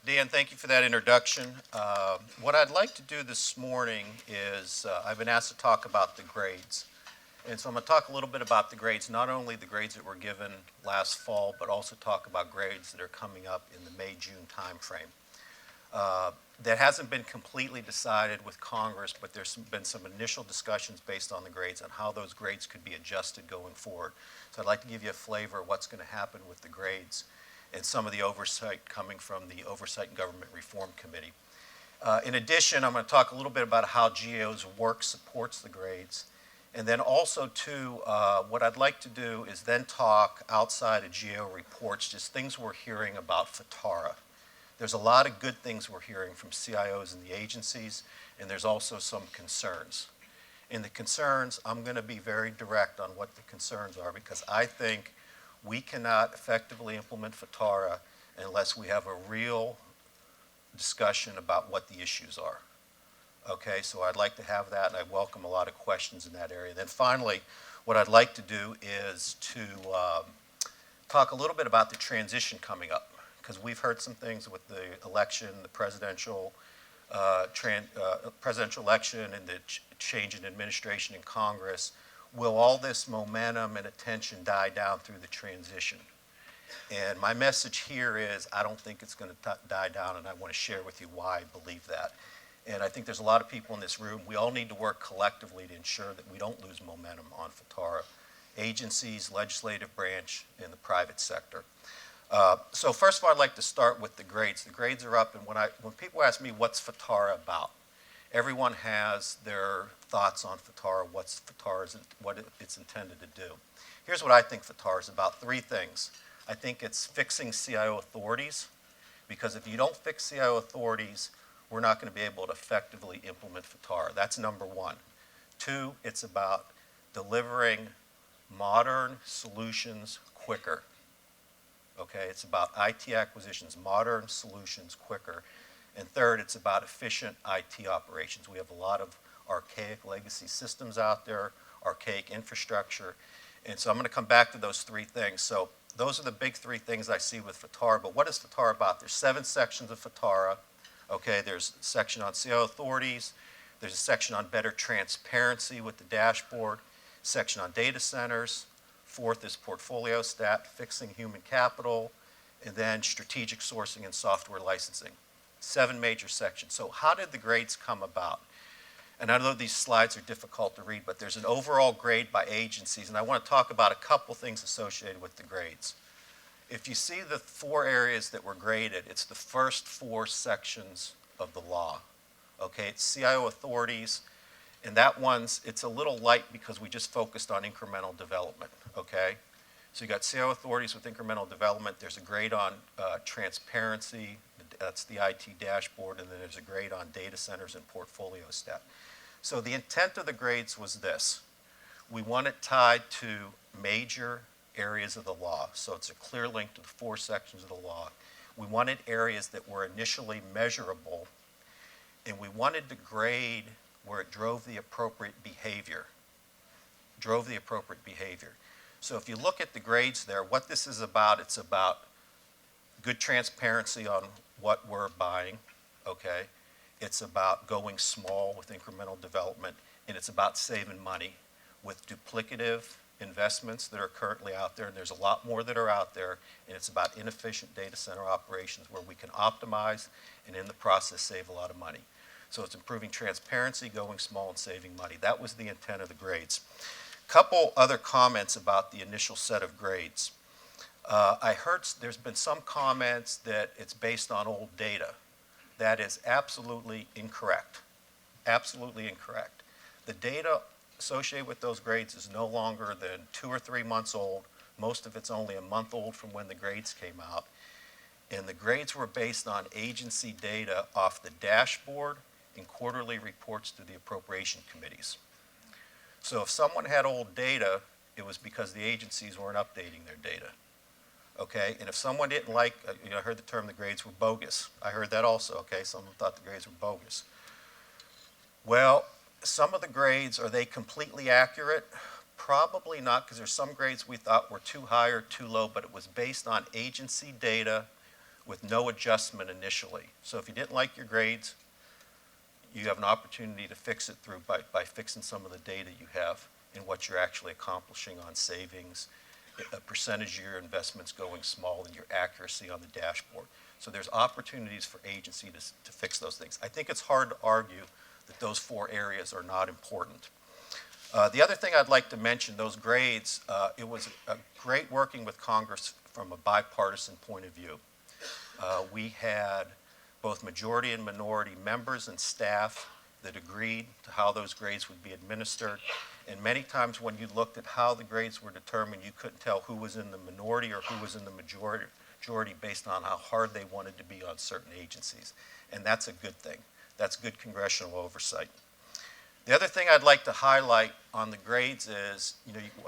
Dan, thank you for that introduction. What I'd like to do this morning is I've been asked to talk about the grades. And so I'm going to talk a little bit about the grades, not only the grades that were given last fall, but also talk about grades that are coming up in the May-June timeframe. That hasn't been completely decided with Congress, but there's been some initial discussions based on the grades on how those grades could be adjusted going forward. So I'd like to give you a flavor of what's going to happen with the grades and some of the oversight coming from the Oversight and Government Reform Committee. In addition, I'm going to talk a little bit about how GAO's work supports the grades. And then also, too, what I'd like to do is then talk outside of GAO reports, just things we're hearing about FITARA. There's a lot of good things we're hearing from CIOs and the agencies, and there's also some concerns. In the concerns, I'm going to be very direct on what the concerns are because I think we cannot effectively implement FITARA unless we have a real discussion about what the issues are. Okay, so I'd like to have that, and I welcome a lot of questions in that area. Then finally, what I'd like to do is to talk a little bit about the transition coming up, because we've heard some things with the election, the presidential election, and the change in administration in Congress. Will all this momentum and attention die down through the transition? And my message here is I don't think it's going to die down, and I want to share with you why I believe that. And I think there's a lot of people in this room. We all need to work collectively to ensure that we don't lose momentum on FITARA. Agencies, legislative branch, and the private sector. So first of all, I'd like to start with the grades. The grades are up, and when people ask me what's FITARA about, everyone has their thoughts on FITARA, what it's intended to do. Here's what I think FITARA is about, three things. I think it's fixing CIO authorities, because if you don't fix CIO authorities, we're not going to be able to effectively implement FITARA. That's number one. Two, it's about delivering modern solutions quicker. Okay, it's about IT acquisitions, modern solutions quicker. And third, it's about efficient IT operations. We have a lot of archaic legacy systems out there, archaic infrastructure. And so I'm going to come back to those three things. So those are the big three things I see with FITARA. But what is FITARA about? There's 7 sections of FITARA. Okay, there's a section on CIO authorities. There's a section on better transparency with the dashboard. Section on data centers. Fourth is portfolio stat, fixing human capital, and then strategic sourcing and software licensing. 7 major sections. So how did the grades come about? And I know these slides are difficult to read, but there's an overall grade by agencies, and I want to talk about a couple things associated with the grades. If you see the 4 areas that were graded, it's the first 4 sections of the law. Okay, it's CIO authorities, and that one's, it's a little light because we just focused on incremental development, okay? So you got CIO authorities with incremental development. There's a grade on transparency, that's the IT dashboard, and then there's a grade on data centers and portfolio stat. So the intent of the grades was this. We want it tied to major areas of the law. So it's a clear link to the 4 sections of the law. We wanted areas that were initially measurable, and we wanted to grade where it drove the appropriate behavior. So if you look at the grades there, what this is about, it's about good transparency on what we're buying, okay? It's about going small with incremental development, and it's about saving money with duplicative investments that are currently out there, and there's a lot more that are out there, and it's about inefficient data center operations where we can optimize and in the process save a lot of money. So it's improving transparency, going small, and saving money. That was the intent of the grades. Couple other comments about the initial set of grades. I heard there's been some comments that it's based on old data. That is absolutely incorrect. Absolutely incorrect. The data associated with those grades is no longer than 2 or 3 months old. Most of it's only a month old from when the grades came out. And the grades were based on agency data off the dashboard and quarterly reports to the appropriation committees. So if someone had old data, it was because the agencies weren't updating their data. Okay, and if someone didn't like, I heard the term the grades were bogus. I heard that also, okay, someone thought the grades were bogus. Well, some of the grades, are they completely accurate? Probably not, because there's some grades we thought were too high or too low, but it was based on agency data with no adjustment initially. So if you didn't like your grades, you have an opportunity to fix it through by fixing some of the data you have and what you're actually accomplishing on savings, a percentage of your investments going small, and your accuracy on the dashboard. So there's opportunities for agency to fix those things. I think it's hard to argue that those four areas are not important. The other thing I'd like to mention, those grades, it was great working with Congress from a bipartisan point of view. We had both majority and minority members and staff that agreed to how those grades would be administered. And many times when you looked at how the grades were determined, you couldn't tell who was in the minority or who was in the majority based on how hard they wanted to be on certain agencies. And that's a good thing. That's good congressional oversight. The other thing I'd like to highlight on the grades is,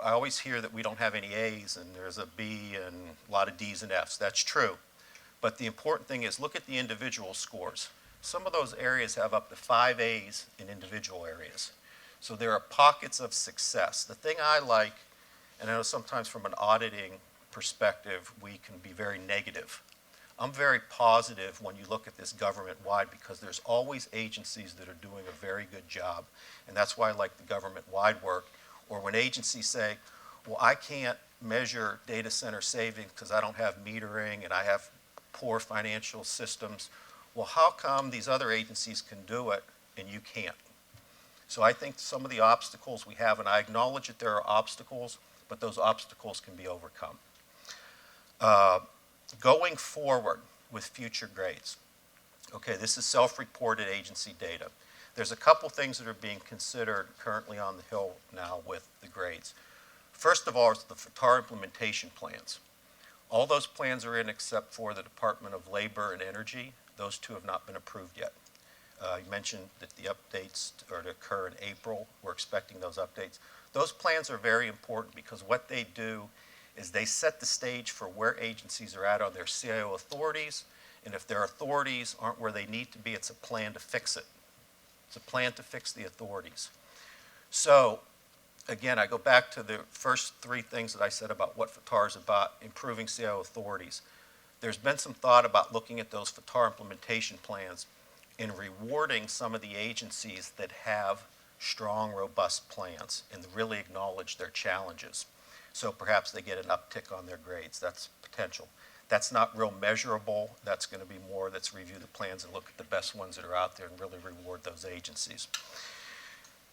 I always hear that we don't have any A's and there's a B and a lot of D's and F's. That's true. But the important thing is look at the individual scores. Some of those areas have up to 5 A's in individual areas. So there are pockets of success. The thing I like, and I know sometimes from an auditing perspective, we can be very negative. I'm very positive when you look at this government-wide because there's always agencies that are doing a very good job. And that's why I like the government-wide work. Or when agencies say, well, I can't measure data center savings because I don't have metering and I have poor financial systems. Well, how come these other agencies can do it and you can't? So I think some of the obstacles we have, and I acknowledge that there are obstacles, but those obstacles can be overcome. Going forward with future grades. Okay, this is self-reported agency data. There's a couple things that are being considered currently on the Hill now with the grades. First of all is the FITARA implementation plans. All those plans are in except for the Department of Labor and Energy. Those two have not been approved yet. You mentioned that the updates are to occur in April. We're expecting those updates. Those plans are very important because what they do is they set the stage for where agencies are at on their CIO authorities, and if their authorities aren't where they need to be, it's a plan to fix it. It's a plan to fix the authorities. So, again, I go back to the first three things that I said about what FITARA is about, improving CIO authorities. There's been some thought about looking at those FITARA implementation plans and rewarding some of the agencies that have strong, robust plans and really acknowledge their challenges. So perhaps they get an uptick on their grades. That's potential. That's not real measurable. That's going to be more, let's review the plans and look at the best ones that are out there and really reward those agencies.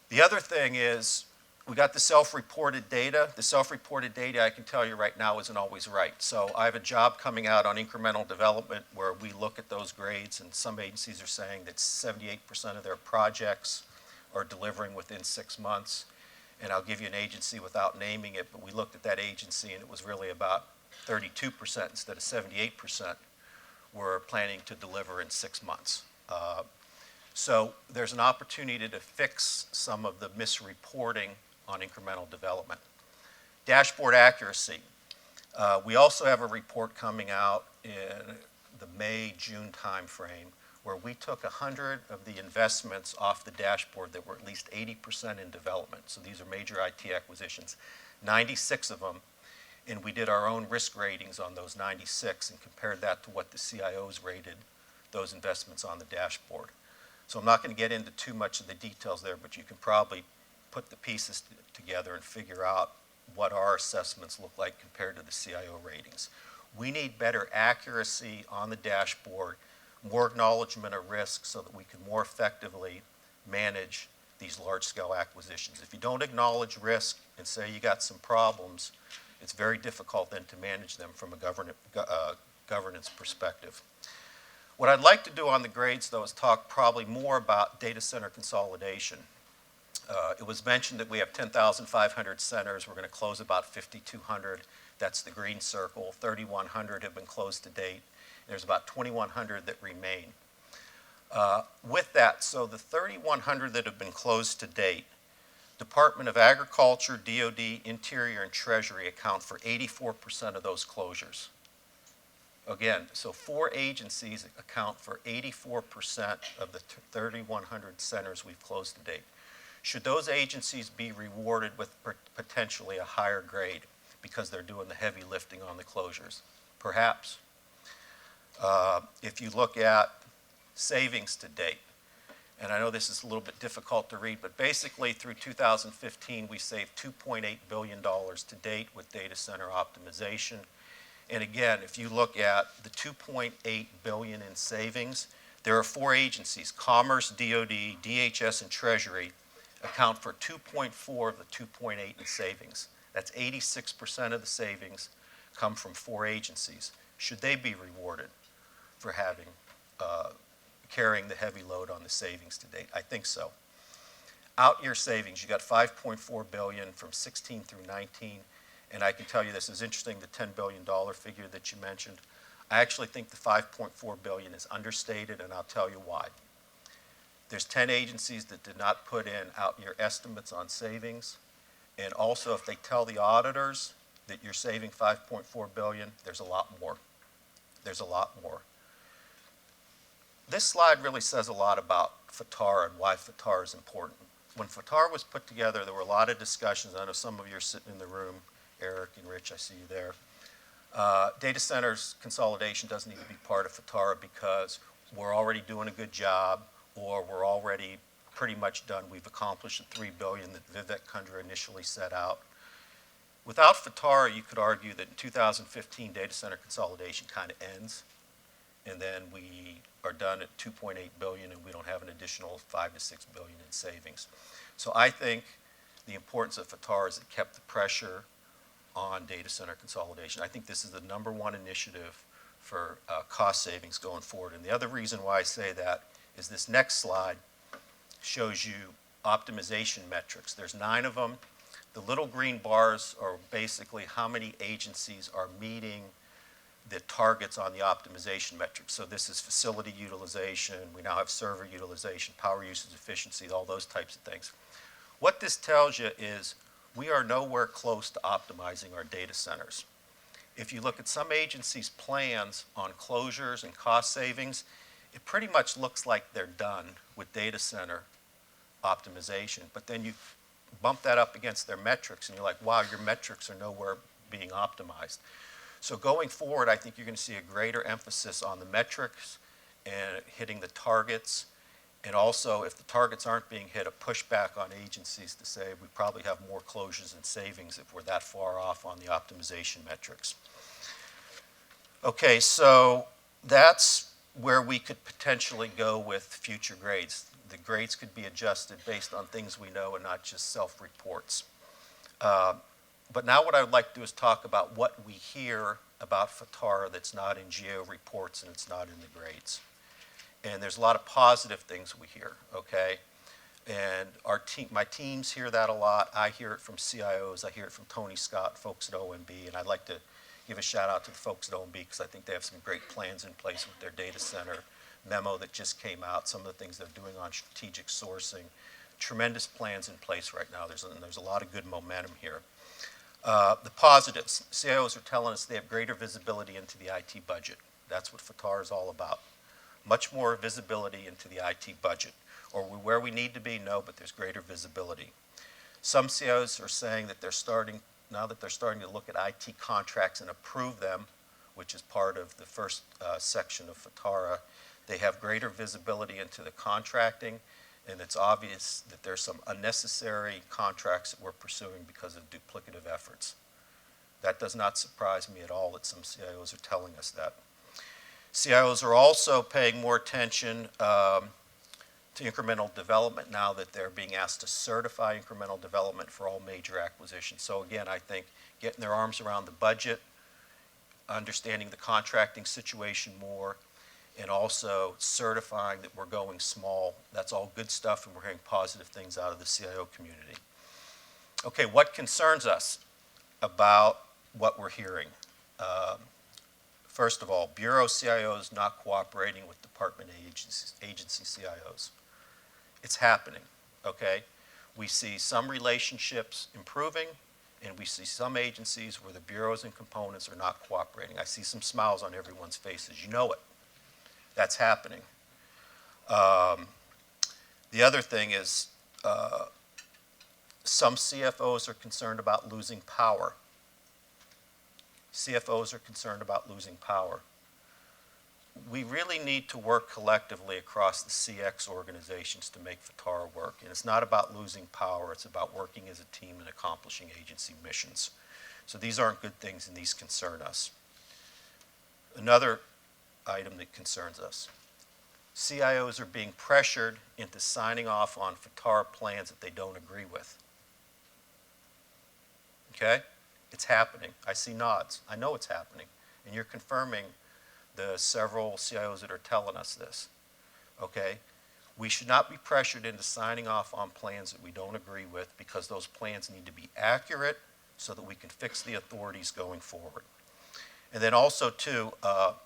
The other thing is, we got the self-reported data. The self-reported data, I can tell you right now, isn't always right. So I have a job coming out on incremental development where we look at those grades, and some agencies are saying that 78% of their projects are delivering within 6 months. And I'll give you an agency without naming it, but we looked at that agency and it was really about 32% instead of 78% were planning to deliver in 6 months. So there's an opportunity to fix some of the misreporting on incremental development. Dashboard accuracy. We also have a report coming out in the May-June timeframe where we took 100 of the investments off the dashboard that were at least 80% in development. So these are major IT acquisitions, 96 of them, and we did our own risk ratings on those 96 and compared that to what the CIOs rated those investments on the dashboard. So I'm not going to get into too much of the details there, but you can probably put the pieces together and figure out what our assessments look like compared to the CIO ratings. We need better accuracy on the dashboard, more acknowledgement of risk so that we can more effectively manage these large-scale acquisitions. If you don't acknowledge risk and say you got some problems, it's very difficult then to manage them from a governance perspective. What I'd like to do on the grades, though, is talk probably more about data center consolidation. It was mentioned that we have 10,500 centers. We're going to close about 5,200. That's the green circle. 3,100 have been closed to date. There's about 2,100 that remain. With that, so the 3,100 that have been closed to date, Department of Agriculture, DOD, Interior, and Treasury account for 84% of those closures. Again, so 4 agencies account for 84% of the 3,100 centers we've closed to date. Should those agencies be rewarded with potentially a higher grade because they're doing the heavy lifting on the closures? Perhaps. If you look at savings to date, and I know this is a little bit difficult to read, but basically through 2015, we saved $2.8 billion to date with data center optimization. And again, if you look at the $2.8 billion in savings, there are four agencies, Commerce, DOD, DHS, and Treasury, account for 2.4 of the 2.8 in savings. That's 86% of the savings come from four agencies. Should they be rewarded for having carrying the heavy load on the savings to date? I think so. Out-year savings, you got $5.4 billion from 16 through 19, and I can tell you this is interesting, the $10 billion figure that you mentioned. I actually think the $5.4 billion is understated, and I'll tell you why. There's 10 agencies that did not put in out-year estimates on savings, and also if they tell the auditors that you're saving $5.4 billion, there's a lot more. There's a lot more. This slide really says a lot about FITARA and why FITARA is important. When FITARA was put together, there were a lot of discussions. I know some of you are sitting in the room. Eric and Rich, I see you there. Data centers consolidation doesn't need to be part of FITARA because we're already doing a good job, or we're already pretty much done. We've accomplished the $3 billion that Vivek Kundra initially set out. Without FITARA, you could argue that in 2015, data center consolidation kind of ends, and then we are done at $2.8 billion, and we don't have an additional $5 to $6 billion in savings. So I think the importance of FITARA is it kept the pressure on data center consolidation. I think this is the #1 initiative for cost savings going forward. And the other reason why I say that is this next slide shows you optimization metrics. There's 9 of them. The little green bars are basically how many agencies are meeting the targets on the optimization metrics. So this is facility utilization. We now have server utilization, power usage efficiency, all those types of things. What this tells you is we are nowhere close to optimizing our data centers. If you look at some agencies' plans on closures and cost savings, it pretty much looks like they're done with data center optimization. But then you bump that up against their metrics, and you're like, wow, your metrics are nowhere being optimized. So going forward, I think you're going to see a greater emphasis on the metrics and hitting the targets. And also, if the targets aren't being hit, a pushback on agencies to say we probably have more closures and savings if we're that far off on the optimization metrics. Okay, so that's where we could potentially go with future grades. The grades could be adjusted based on things we know and not just self-reports. But now what I would like to do is talk about what we hear about FITARA that's not in GAO reports and it's not in the grades. And there's a lot of positive things we hear, okay? And my teams hear that a lot. I hear it from CIOs. I hear it from Tony Scott, folks at OMB. And I'd like to give a shout out to the folks at OMB because I think they have some great plans in place with their data center memo that just came out, some of the things they're doing on strategic sourcing. Tremendous plans in place right now. There's a lot of good momentum here. The positives, CIOs are telling us they have greater visibility into the IT budget. That's what FITARA is all about. Much more visibility into the IT budget. Or where we need to be, no, but there's greater visibility. Some CIOs are saying that now that they're starting to look at IT contracts and approve them, which is part of the first section of FITARA, they have greater visibility into the contracting, and it's obvious that there's some unnecessary contracts that we're pursuing because of duplicative efforts. That does not surprise me at all that some CIOs are telling us that. CIOs are also paying more attention to incremental development now that they're being asked to certify incremental development for all major acquisitions. So again, I think getting their arms around the budget, understanding the contracting situation more, and also certifying that we're going small. That's all good stuff, and we're hearing positive things out of the CIO community. Okay, what concerns us about what we're hearing? First of all, Bureau CIOs not cooperating with department agency CIOs. It's happening, okay? We see some relationships improving, and we see some agencies where the bureaus and components are not cooperating. I see some smiles on everyone's faces. You know it. That's happening. The other thing is some CFOs are concerned about losing power. CFOs are concerned about losing power. we really need to work collectively across the CX organizations to make FITARA work. And it's not about losing power, it's about working as a team and accomplishing agency missions. So these aren't good things, and these concern us. Another item that concerns us. CIOs are being pressured into signing off on FITARA plans that they don't agree with. Okay? It's happening. I see nods. I know it's happening. And you're confirming the several CIOs that are telling us this. Okay? We should not be pressured into signing off on plans that we don't agree with, because those plans need to be accurate so that we can fix the authorities going forward. And then also, too,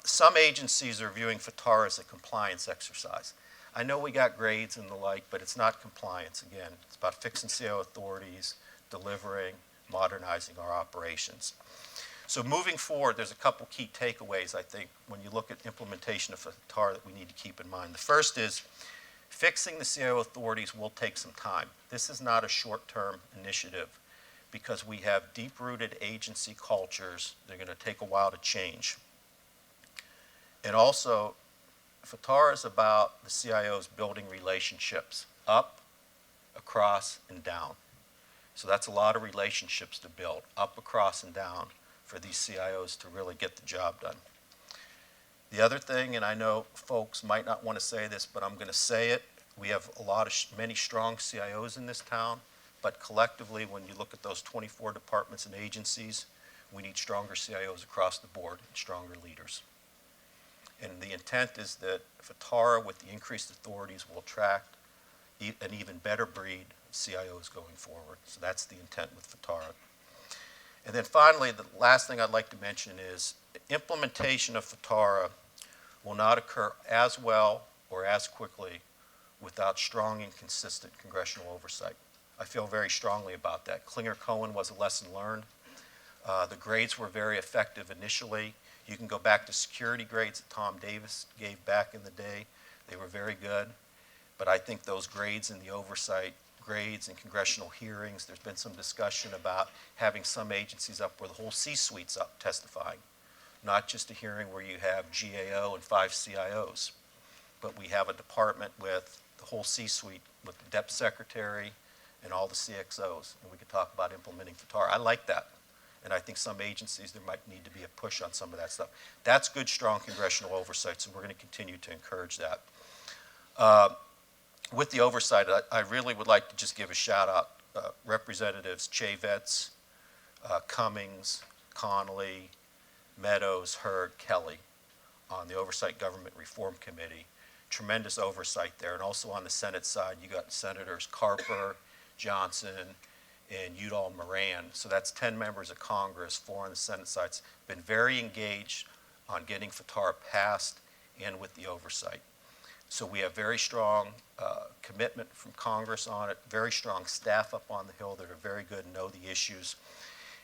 some agencies are viewing FITARA as a compliance exercise. I know we got grades and the like, but it's not compliance. Again, it's about fixing CIO authorities, delivering, modernizing our operations. So moving forward, there's a couple key takeaways, I think, when you look at implementation of FITARA that we need to keep in mind. The first is fixing the CIO authorities will take some time. This is not a short-term initiative, because we have deep-rooted agency cultures. They're going to take a while to change. And also, FITARA is about the CIOs building relationships up, across, and down. So that's a lot of relationships to build, up, across, and down, for these CIOs to really get the job done. The other thing, and I know folks might not want to say this, but I'm going to say it, we have many strong CIOs in this town, but collectively, when you look at those 24 departments and agencies, we need stronger CIOs across the board and stronger leaders. And the intent is that FITARA, with the increased authorities, will attract an even better breed of CIOs going forward. So that's the intent with FITARA. And then finally, the last thing I'd like to mention is implementation of FITARA will not occur as well or as quickly without strong and consistent congressional oversight. I feel very strongly about that. Klinger-Cohen was a lesson learned. The grades were very effective initially. You can go back to security grades that Tom Davis gave back in the day. They were very good. But I think those grades and the oversight grades and congressional hearings, there's been some discussion about having some agencies up where the whole C-suite's up testifying. Not just a hearing where you have GAO and 5 CIOs, but we have a department with the whole C-suite, with the DEP secretary and all the CXOs, and we could talk about implementing FITARA. I like that, and I think some agencies, there might need to be a push on some of that stuff. That's good, strong congressional oversight, so we're going to continue to encourage that. With the oversight, I really would like to just give a shout out. Representatives Chavetz, Cummings, Connolly, Meadows, Hurd, Kelly on the Oversight Government Reform Committee. Tremendous oversight there. And also on the Senate side, you got Senators Carper, Johnson, and Udall-Moran. So that's 10 members of Congress, 4 on the Senate side. Been very engaged on getting FITARA passed and with the oversight. So we have very strong commitment from Congress on it, very strong staff up on the Hill that are very good and know the issues.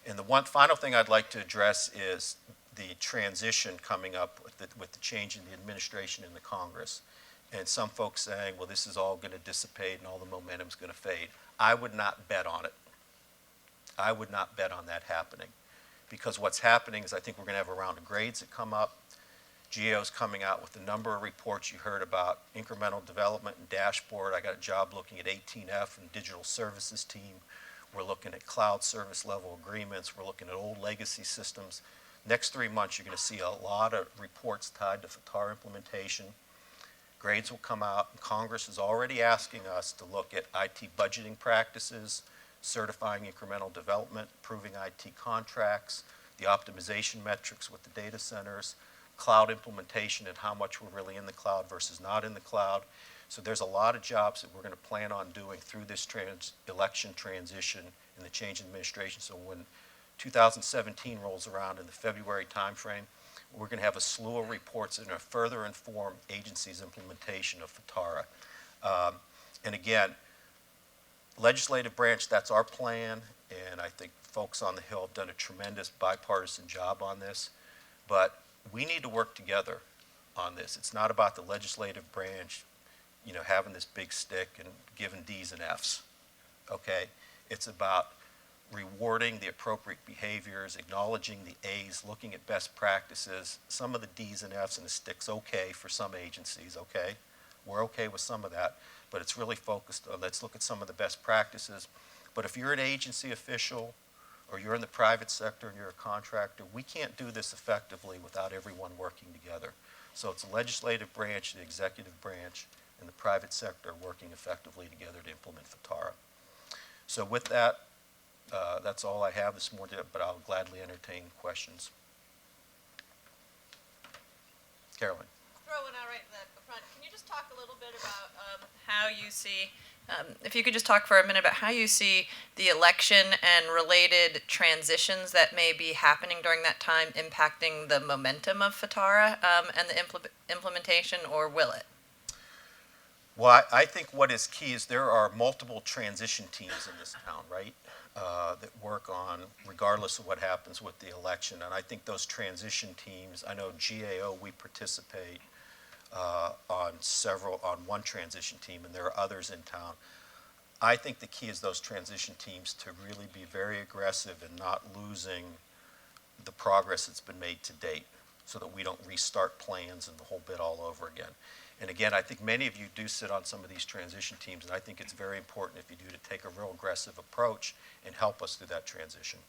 And the one final thing I'd like to address is the transition coming up with the change in the administration in the Congress. And some folks saying, well, this is all going to dissipate and all the momentum's going to fade. I would not bet on it. I would not bet on that happening. Because what's happening is I think we're going to have a round of grades that come up. GAO's coming out with a number of reports you heard about, incremental development and dashboard. I got a job looking at 18F and digital services team. We're looking at cloud service level agreements. We're looking at old legacy systems. Next 3 months, you're going to see a lot of reports tied to FITARA implementation. Grades will come out, and Congress is already asking us to look at IT budgeting practices, certifying incremental development, approving IT contracts, the optimization metrics with the data centers, cloud implementation and how much we're really in the cloud versus not in the cloud. So there's a lot of jobs that we're going to plan on doing through this election transition and the change in administration. So when 2017 rolls around in the February timeframe, we're going to have a slew of reports that are going to further inform agencies' implementation of FITARA. And again, legislative branch, that's our plan, and I think folks on the Hill have done a tremendous bipartisan job on this. But we need to work together on this. It's not about the legislative branch, having this big stick and giving D's and F's, okay? It's about rewarding the appropriate behaviors, acknowledging the A's, looking at best practices, some of the D's and F's and the sticks okay for some agencies, okay? We're okay with some of that, but it's really focused on, let's look at some of the best practices. But if you're an agency official or you're in the private sector and you're a contractor, we can't do this effectively without everyone working together. So it's the legislative branch, the executive branch, and the private sector working effectively together to implement FITARA. So with that, that's all I have this morning, but I'll gladly entertain questions. Carolyn. Throw one out right in the front. Can you just talk a little bit about how you see, if you could just talk for a minute about how you see the election and related transitions that may be happening during that time impacting the momentum of FITARA and the implementation, or will it? Well, I think what is key is there are multiple transition teams in this town, right, that work on, regardless of what happens with the election. And I think those transition teams, I know GAO, we participate on one transition team, and there are others in town. I think the key is those transition teams to really be very aggressive and not losing the progress that's been made to date, so that we don't restart plans and the whole bit all over again. And again, I think many of you do sit on some of these transition teams, and I think it's very important, if you do, to take a real aggressive approach and help us through that transition.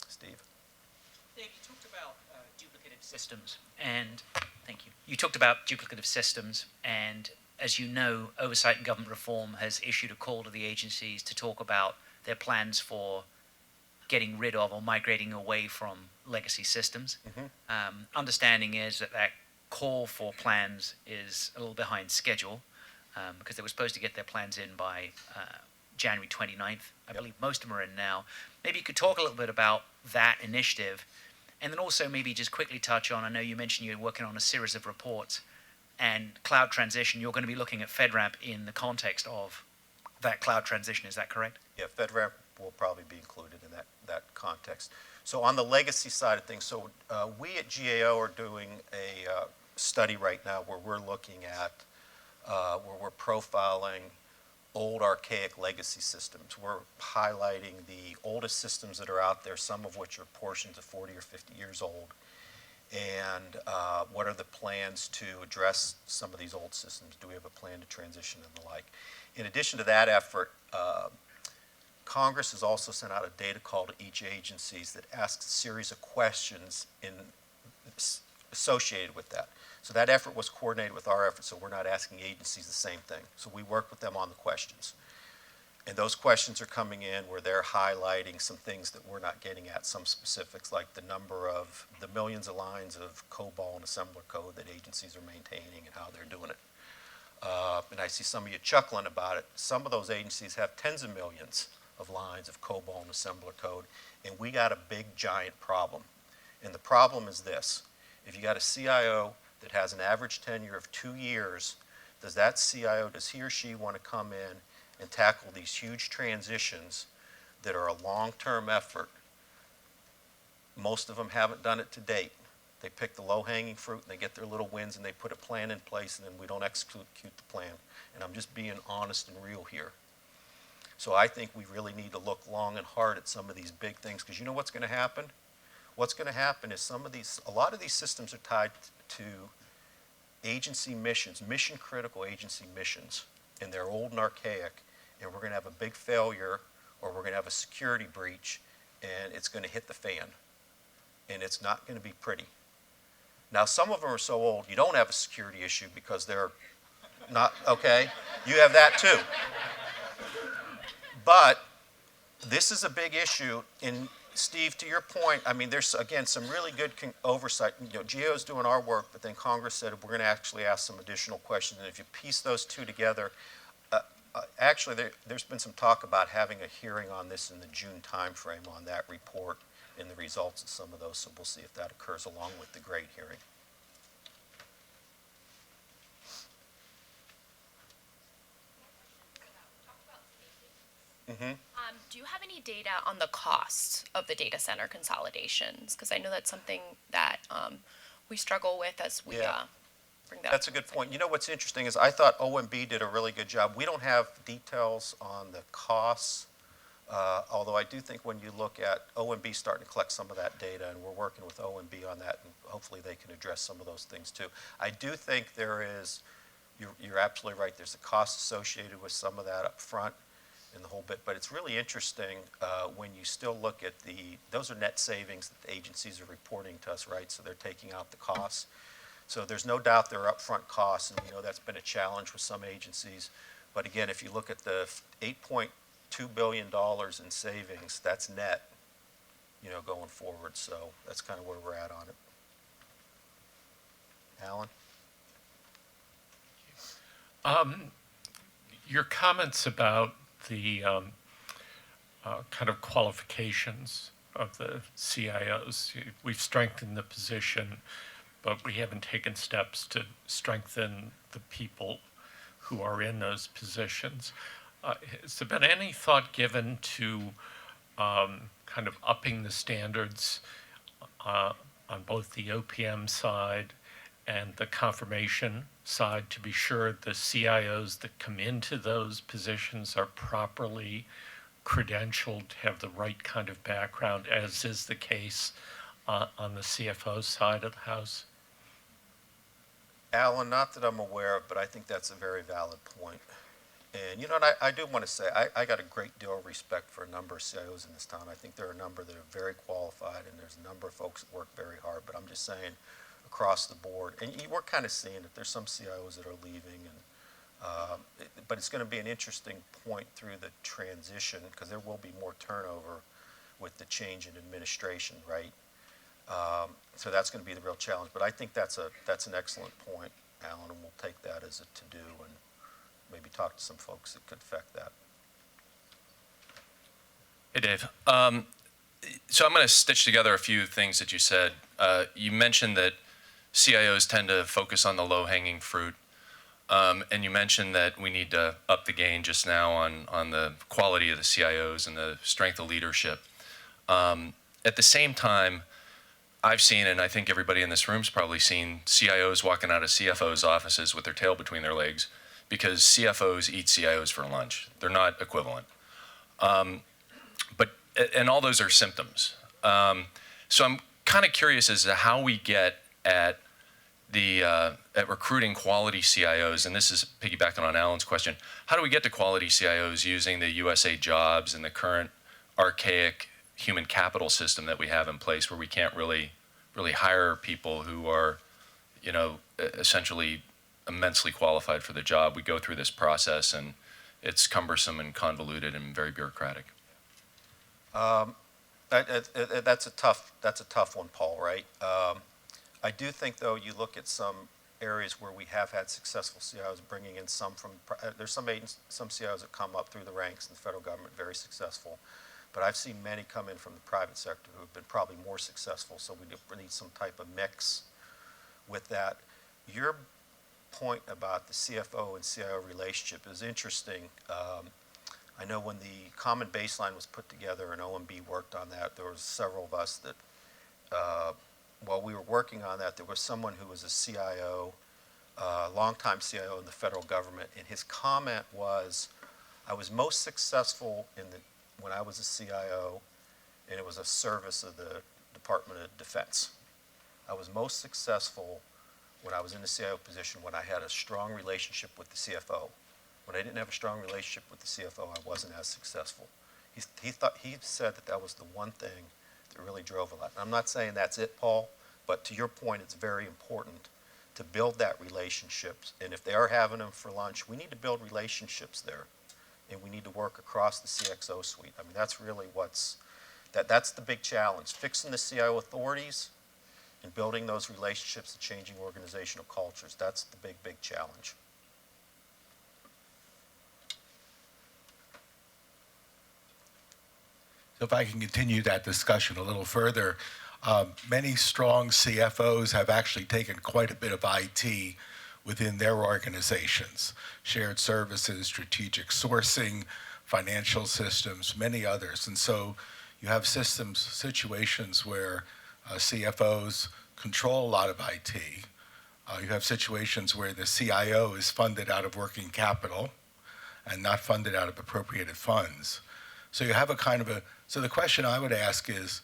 Steve? Dave, you talked about duplicative systems, and thank you. You talked about duplicative systems, and as you know, Oversight and Government Reform has issued a call to the agencies to talk about their plans for getting rid of or migrating away from legacy systems. Mm-hmm. Understanding is that call for plans is a little behind schedule because they were supposed to get their plans in by January 29th. I believe most of them are in now. Maybe you could talk a little bit about that initiative, and then also maybe just quickly touch on, I know you mentioned you're working on a series of reports, and cloud transition, you're going to be looking at FedRAMP in the context of that cloud transition, is that correct? Yeah, FedRAMP will probably be included in that context. So on the legacy side of things, so we at GAO are doing a study right now where we're looking at, where we're profiling old archaic legacy systems. We're highlighting the oldest systems that are out there, some of which are portions of 40 or 50 years old, and what are the plans to address some of these old systems? Do we have a plan to transition and the like? In addition to that effort, Congress has also sent out a data call to each agency that asks a series of questions associated with that. So that effort was coordinated with our effort, so we're not asking agencies the same thing. So we work with them on the questions. And those questions are coming in where they're highlighting some things that we're not getting at, some specifics like the number of the millions of lines of COBOL and assembler code that agencies are maintaining and how they're doing it. And I see some of you chuckling about it. Some of those agencies have tens of millions of lines of COBOL and assembler code, and we got a big giant problem. And the problem is this: if you got a CIO that has an average tenure of 2 years, does that CIO, does he or she want to come in and tackle these huge transitions that are a long-term effort? Most of them haven't done it to date. They pick the low-hanging fruit and they get their little wins and they put a plan in place, and then we don't execute the plan. And I'm just being honest and real here. So I think we really need to look long and hard at some of these big things, because you know what's going to happen? What's going to happen is a lot of these systems are tied to agency missions, mission-critical agency missions, and they're old and archaic, and we're going to have a big failure, or we're going to have a security breach, and it's going to hit the fan, and it's not going to be pretty. Now, some of them are so old, you don't have a security issue because they're not, okay? You have that too. But this is a big issue, and Steve, to your point, I mean, there's, again, some really good oversight. You know, GAO's doing our work, but then Congress said we're going to actually ask some additional questions, and if you piece those two together, actually, there's been some talk about having a hearing on this in the June timeframe on that report and the results of some of those, so we'll see if that occurs along with the great hearing. Mm-hmm. Do you have any data on the costs of the data center consolidations? Because I know that's something that we struggle with as we bring that up. That's a good point. You know what's interesting is I thought OMB did a really good job. We don't have details on the costs Although I do think when you look at OMB starting to collect some of that data, and we're working with OMB on that, and hopefully they can address some of those things too. I do think there is, you're absolutely right, there's a cost associated with some of that up front in the whole bit, but it's really interesting when you still look at those are net savings that the agencies are reporting to us, right? So they're taking out the costs. So there's no doubt there are upfront costs, and we know that's been a challenge with some agencies. But again, if you look at the $8.2 billion in savings, that's net, going forward. So that's kind of where we're at on it. Alan? Your comments about the kind of qualifications of the CIOs, we've strengthened the position, but we haven't taken steps to strengthen the people who are in those positions. Has there been any thought given to kind of upping the standards on both the OPM side and the confirmation side to be sure the CIOs that come into those positions are properly credentialed, have the right kind of background, as is the case on the CFO side of the house? Alan, not that I'm aware of, but I think that's a very valid point. And I do want to say, I got a great deal of respect for a number of CIOs in this town. I think there are a number that are very qualified, and there's a number of folks that work very hard, but I'm just saying, across the board, and we're kind of seeing it. There's some CIOs that are leaving, but it's going to be an interesting point through the transition because there will be more turnover with the change in administration, right? So that's going to be the real challenge. But I think that's an excellent point, Alan, and we'll take that as a to-do and maybe talk to some folks that could affect that. Hey, Dave. So I'm going to stitch together a few things that you said. You mentioned that CIOs tend to focus on the low-hanging fruit, and you mentioned that we need to up the game just now on the quality of the CIOs and the strength of leadership. At the same time, I've seen, and I think everybody in this room's probably seen, CIOs walking out of CFOs' offices with their tail between their legs because CFOs eat CIOs for lunch. They're not equivalent. And all those are symptoms. So I'm kind of curious as to how we get at at recruiting quality CIOs, and this is piggybacking on Alan's question. How do we get to quality CIOs using the USA Jobs and the current archaic human capital system that we have in place, where we can't really hire people who are, essentially immensely qualified for the job? We go through this process, and it's cumbersome and convoluted and very bureaucratic. That's a tough one, Paul, right? I do think, though, you look at some areas where we have had successful CIOs bringing in some from, there's some CIOs that come up through the ranks in the federal government, very successful. But I've seen many come in from the private sector who have been probably more successful, so we need some type of mix with that. Your point about the CFO and CIO relationship is interesting. I know when the common baseline was put together and OMB worked on that, there was several of us that, while we were working on that, there was someone who was a CIO, longtime CIO in the federal government, and his comment was, I was most successful when I was a CIO, and it was a service of the Department of Defense. I was most successful when I was in the CIO position when I had a strong relationship with the CFO. When I didn't have a strong relationship with the CFO, I wasn't as successful. He said that was the one thing that really drove a lot. And I'm not saying that's it, Paul, but to your point, it's very important to build that relationships. And if they are having them for lunch, we need to build relationships there. And we need to work across the CXO suite. I mean, that's really that's the big challenge. Fixing the CIO authorities and building those relationships and changing organizational cultures. That's the big, big challenge. So if I can continue that discussion a little further, many strong CFOs have actually taken quite a bit of IT within their organizations, shared services, strategic sourcing, financial systems, many others. And so you have situations where CFOs control a lot of IT. You have situations where the CIO is funded out of working capital and not funded out of appropriated funds. So you have a kind of a, so the question I would ask is,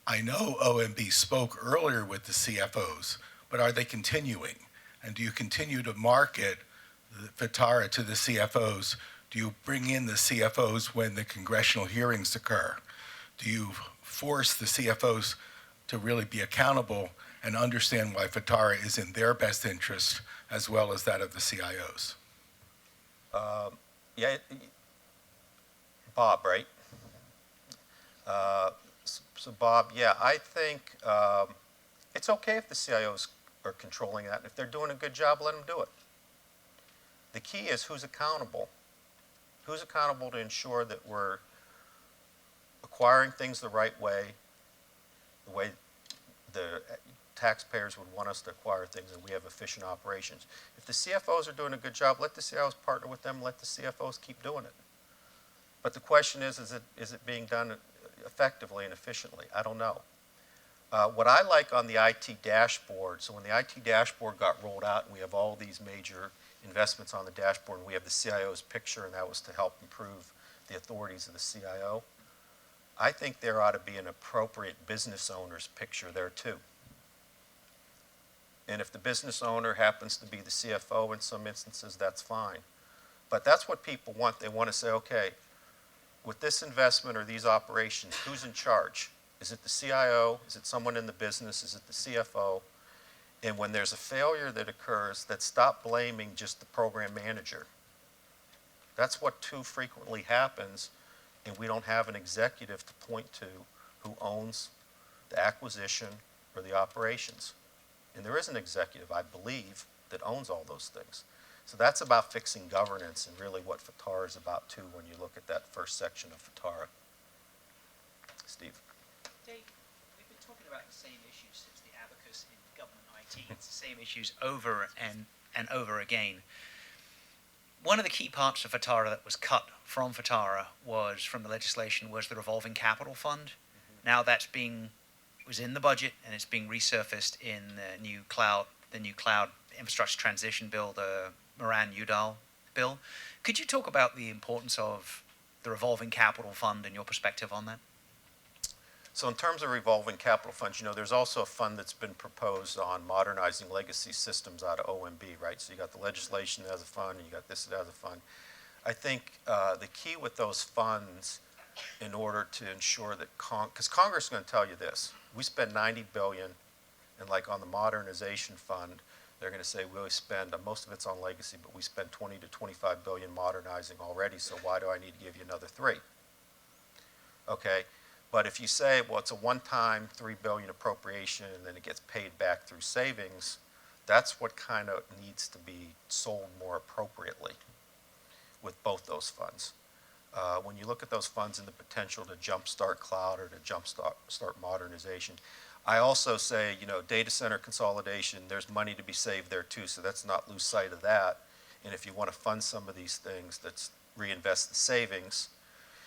I know OMB spoke earlier with the CFOs, but are they continuing? And do you continue to market the FITARA to the CFOs? Do you bring in the CFOs when the congressional hearings occur? Do you force the CFOs to really be accountable and understand why FITARA is in their best interest as well as that of the CIOs? Yeah, Bob, right? So Bob, yeah, I think it's okay if the CIOs are controlling that. If they're doing a good job, let them do it. The key is who's accountable. Who's accountable to ensure that we're acquiring things the right way, the way the taxpayers would want us to acquire things, and we have efficient operations. If the CFOs are doing a good job, let the CIOs partner with them, let the CFOs keep doing it. But the question is it being done effectively and efficiently? I don't know. What I like on the IT dashboard, so when the IT dashboard got rolled out and we have all these major investments on the dashboard and we have the CIO's picture and that was to help improve the authorities of the CIO, I think there ought to be an appropriate business owner's picture there too. And if the business owner happens to be the CFO in some instances, that's fine. But that's what people want. They want to say, okay, with this investment or these operations, who's in charge? Is it the CIO? Is it someone in the business? Is it the CFO? And when there's a failure that occurs, let's stop blaming just the program manager. That's what too frequently happens, and we don't have an executive to point to who owns the acquisition or the operations. And there is an executive, I believe, that owns all those things. So that's about fixing governance and really what FITARA is about too when you look at that first section of FITARA. Steve. Dave, we've been talking about the same issues since the abacus in government IT. It's the same issues over and over again. One of the key parts of FITARA that was cut from FITARA was, from the legislation, was the revolving capital fund. Now that's was in the budget and it's being resurfaced in the new cloud infrastructure transition bill, the Moran-Udall bill. Could you talk about the importance of the revolving capital fund and your perspective on that? So in terms of revolving capital funds, you know, there's also a fund that's been proposed on modernizing legacy systems out of OMB, right? So you got the legislation that has a fund, and you got this that has a fund. I think the key with those funds, in order to ensure that, because Congress is going to tell you this, we spend $90 billion, and like on the modernization fund, they're going to say we spend, most of it's on legacy, but we spend 20 to 25 billion modernizing already, so why do I need to give you another 3? Okay, but if you say, well, it's a one-time $3 billion appropriation and then it gets paid back through savings, that's what kind of needs to be sold more appropriately with both those funds. When you look at those funds and the potential to jumpstart cloud or to jumpstart modernization, I also say, you know, data center consolidation, there's money to be saved there too, so let's not lose sight of that. And if you want to fund some of these things, let's reinvest the savings.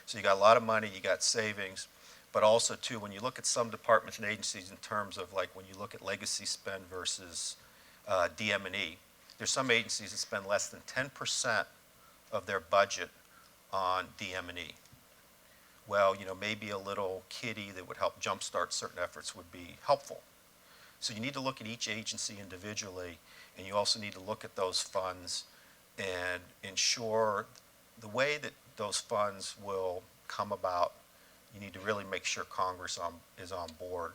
So you got a lot of money, you got savings, but also too, when you look at some departments and agencies in terms of like when you look at legacy spend versus DM&E, there's some agencies that spend less than 10% of their budget on DM&E. Well, you know, maybe a little kitty that would help jumpstart certain efforts would be helpful. So you need to look at each agency individually, and you also need to look at those funds and ensure the way that those funds will come about. You need to really make sure Congress is on board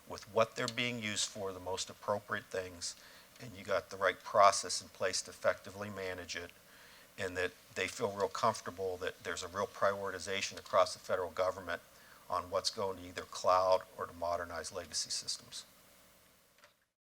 with what they're being used for, the most appropriate things, and you got the right process in place to effectively manage it, and that they feel real comfortable that there's a real prioritization across the federal government on what's going to either cloud or to modernize legacy systems.